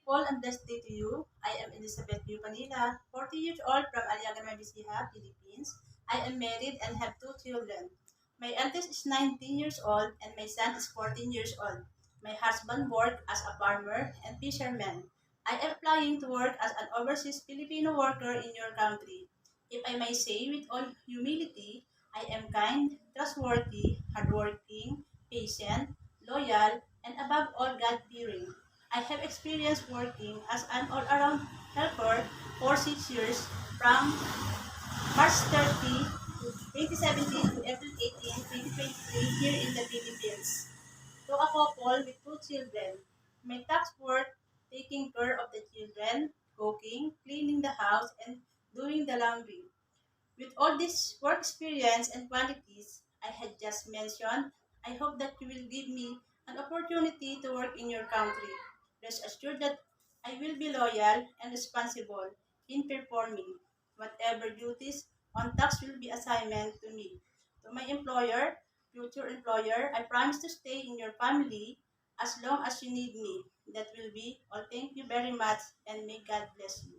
Paul and blessed day to you. I am Elizabeth Yu Panila, 40 years old from Aliaga, Nueva Philippines. I am married and have two children. My eldest is 19 years old and my son is 14 years old. My husband works as a farmer and fisherman. I am applying to work as an overseas Filipino worker in your country. If I may say with all humility, I am kind, trustworthy, hardworking, patient, loyal, and above all God-fearing. I have experience working as an all-around helper for 6 years from March 30 to 2017 to April 18, 2023 here in the Philippines. To a couple with two children, my tasks were taking care of the children, cooking, cleaning the house, and doing the laundry. With all this work experience and qualities I had just mentioned, I hope that you will give me an opportunity to work in your country. Rest assured that I will be loyal and responsible in performing whatever duties on task will be assignment to me. To my future employer, I promise to stay in your family as long as you need me. That will be all. Thank you very much and may God bless you.